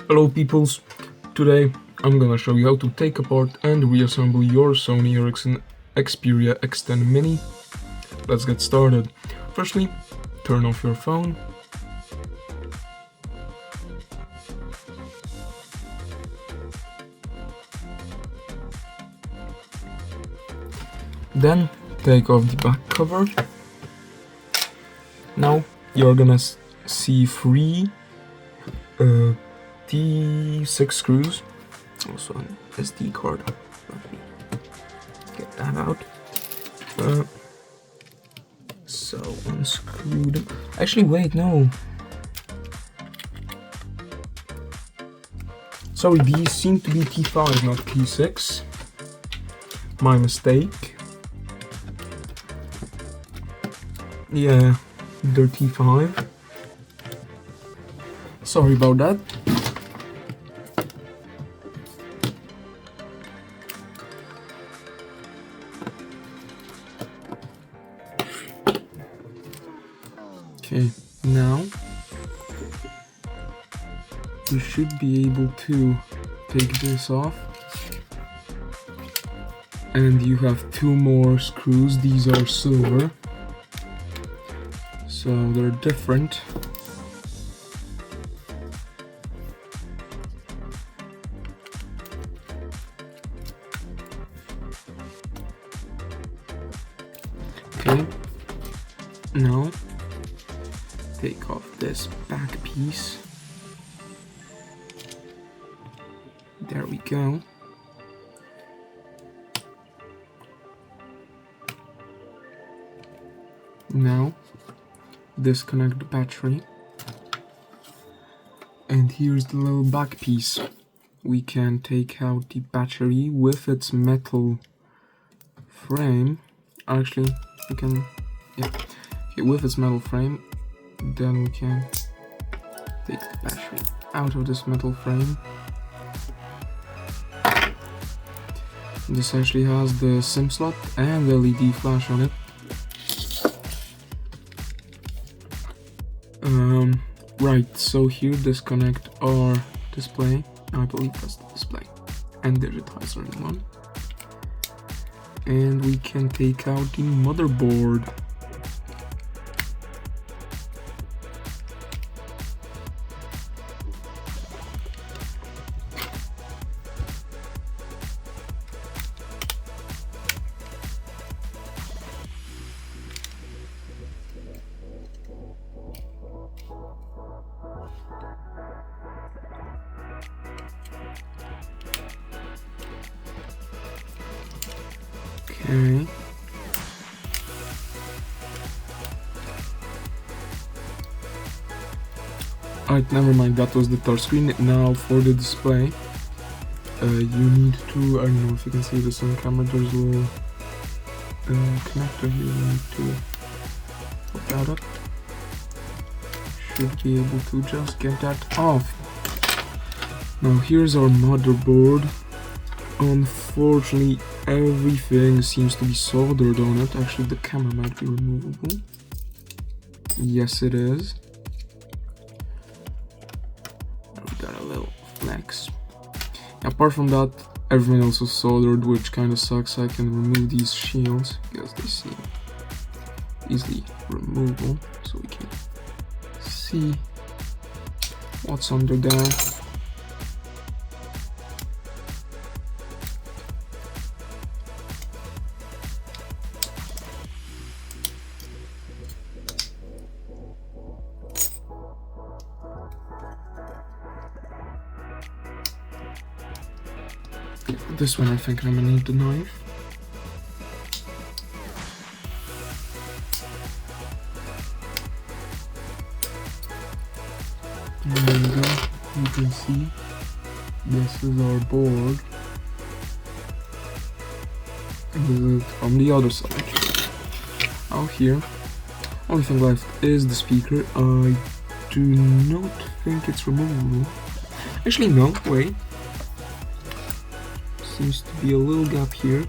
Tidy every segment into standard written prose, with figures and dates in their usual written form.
Hello peoples, today I'm gonna show you how to take apart and reassemble your Sony Ericsson Xperia X10 Mini. Let's get started. Firstly, turn off your phone. Then take off the back cover. Now you're gonna see three T6 screws, also an SD card. Let me get that out. So unscrew them. Actually, wait, no. Sorry, these seem to be T5, not T6. My mistake. Yeah, they're T5. Sorry about that. Okay, now you should be able to take this off. And you have two more screws. These are silver, so they're different. Okay, now take off this back piece. There we go. Now disconnect the battery. And here's the little back piece. We can take out the battery with its metal frame. Actually, we can, yeah, okay, with its metal frame. Then we can take the battery out of this metal frame. This actually has the SIM slot and LED flash on it. Right, so here disconnect our display. I believe that's the display and digitizer in one. And we can take out the motherboard. Okay. Alright, never mind, that was the touchscreen. Now for the display, you need to, I don't know if you can see this on camera, there's a little connector here. You need to put that up. Should be able to just get that off. Now here's our motherboard. Unfortunately, everything seems to be soldered on it. Actually, the camera might be removable. Yes, it is. We got a little flex. Apart from that, everything else is soldered, which kind of sucks. I can remove these shields because they seem easily removable, so we can see what's under there. For this one, I think I'm gonna need the knife. And there we go. You can see this is our board. And this is from the other side. Out here, only thing left is the speaker. I do not think it's removable. Actually, no, wait. Seems to be a little gap here.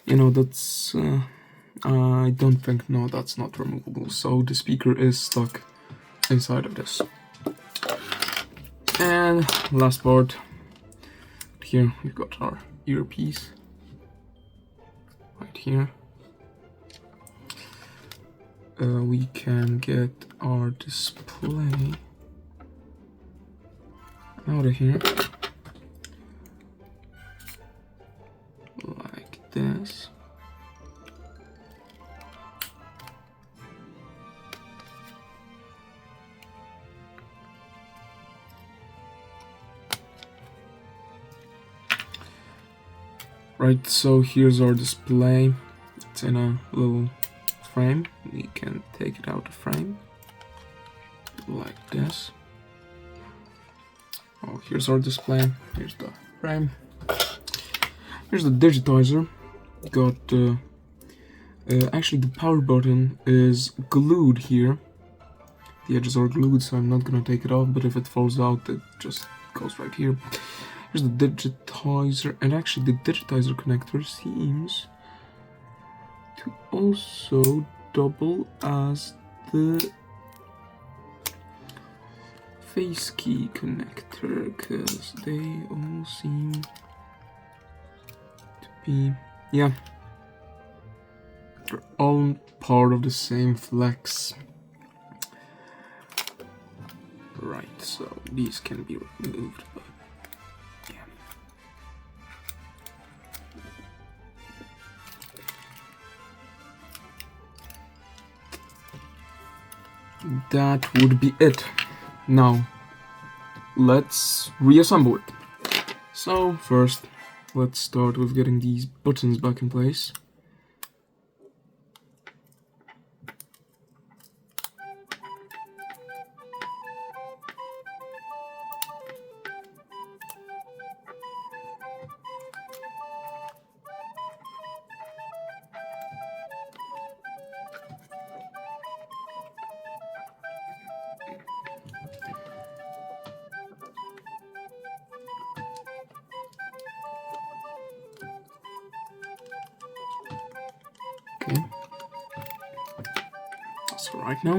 You know, that's I don't think, no, that's not removable. So the speaker is stuck inside of this. And last part, here we've got our earpiece right here. We can get our display out of here like this. Right, so here's our display. It's in a little frame. We can take it out of frame like this. Oh, here's our display. Here's the frame. Here's the digitizer. Got actually the power button is glued here. The edges are glued, so I'm not gonna take it off, but if it falls out, it just goes right here. Here's the digitizer, and actually the digitizer connector seems to also double as the face key connector, because they all seem to be, yeah, they're all part of the same flex. Right, so these can be removed, but yeah. That would be it. Now, let's reassemble it. So first, let's start with getting these buttons back in place. Okay, so right now,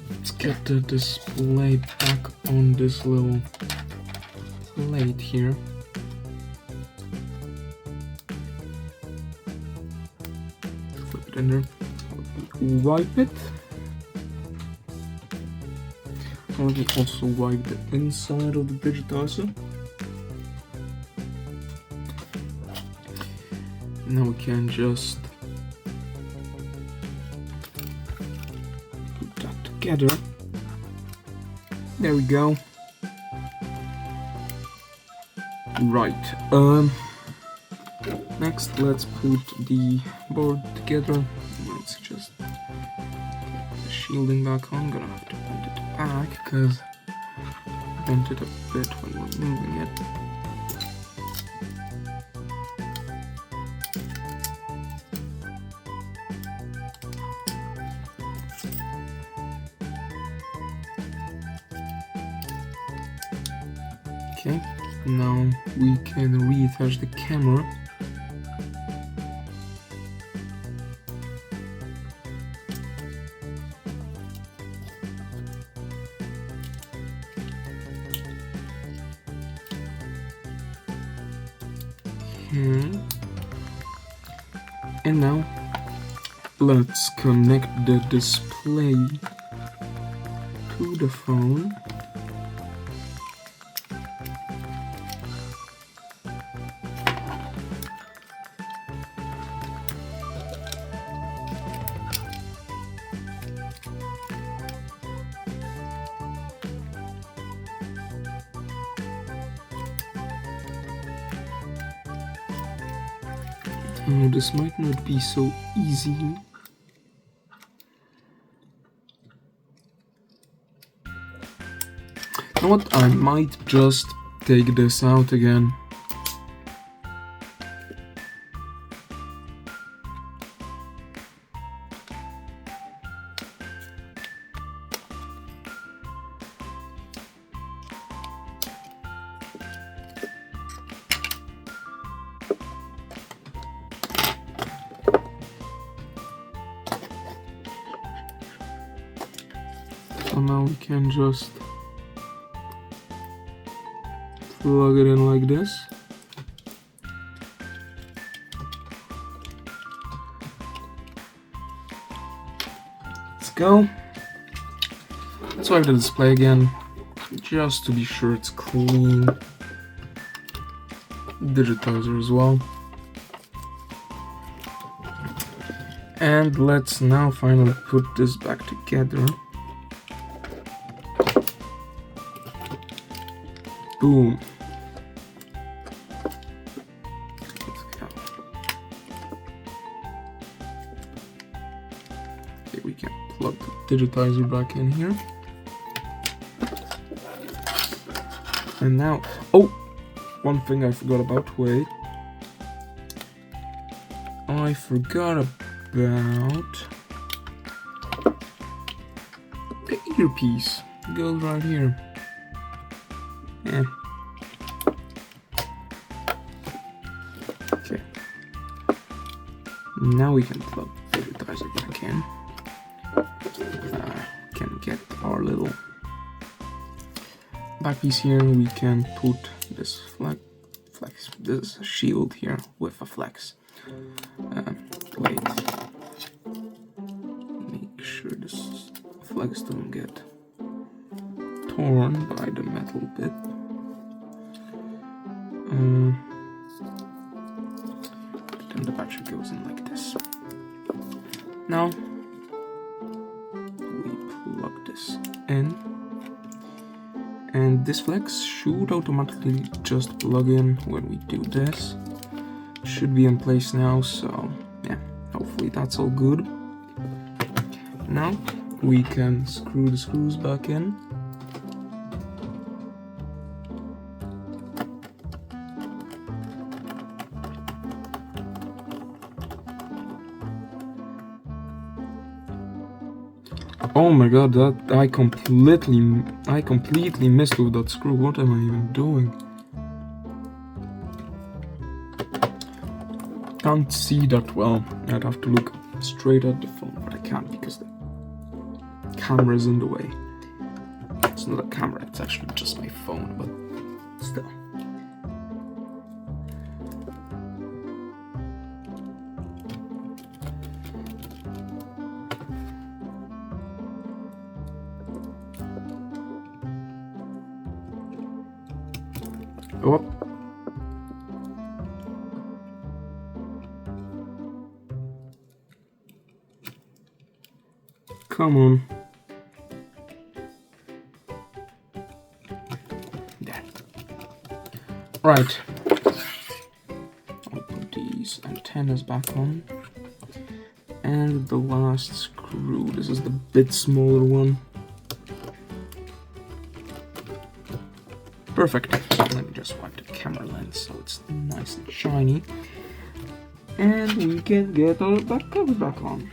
let's get the display back on this little plate here. Flip it in there, wipe it. Let me also wipe the inside of the digitizer. Now we can just put that together. There we go. Right. Next, let's put the board together. Let's just get the shielding back on. I'm gonna have to put it back because I bent it a bit when we're moving it. Okay, now we can reattach the camera. And now let's connect the display to the phone. Oh, this might not be so easy. You know what? I might just take this out again. So now we can just plug it in like this. Let's go. Let's wipe the display again, just to be sure it's clean. Digitizer as well. And let's now finally put this back together. Boom. Let's go. Okay, we can plug the digitizer back in here. And now, oh, one thing I forgot about, wait. I forgot about the earpiece. It goes right here. Yeah. Okay. Now we can plug the digitizer back in. Can get our little back piece here. We can put this this shield here with a flex. Wait. Make sure this flex don't get torn by the metal bit. Then the battery goes in like this. Now we plug this in, and this flex should automatically just plug in when we do this. Should be in place now, so yeah, hopefully that's all good. Now we can screw the screws back in. Oh my god, that I completely missed with that screw. What am I even doing? Can't see that well. I'd have to look straight at the phone, but I can't because the camera is in the way. It's not a camera, it's actually just my phone, but still. Go up. Come on. There. Right. I'll put these antennas back on. And the last screw. This is the bit smaller one. Perfect. Let me just wipe the camera lens so it's nice and shiny. And we can get our back cover back on.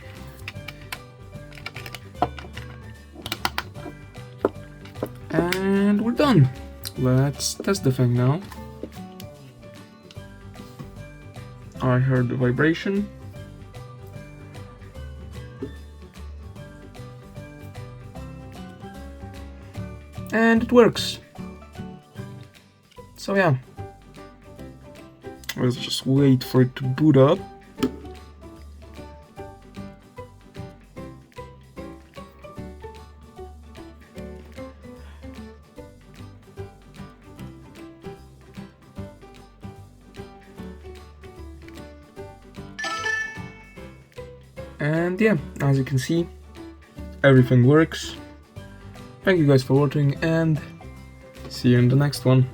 And we're done. Let's test the thing now. I heard the vibration. And it works. So yeah. Let's just wait for it to boot up. And yeah, as you can see, everything works. Thank you guys for watching, and see you in the next one.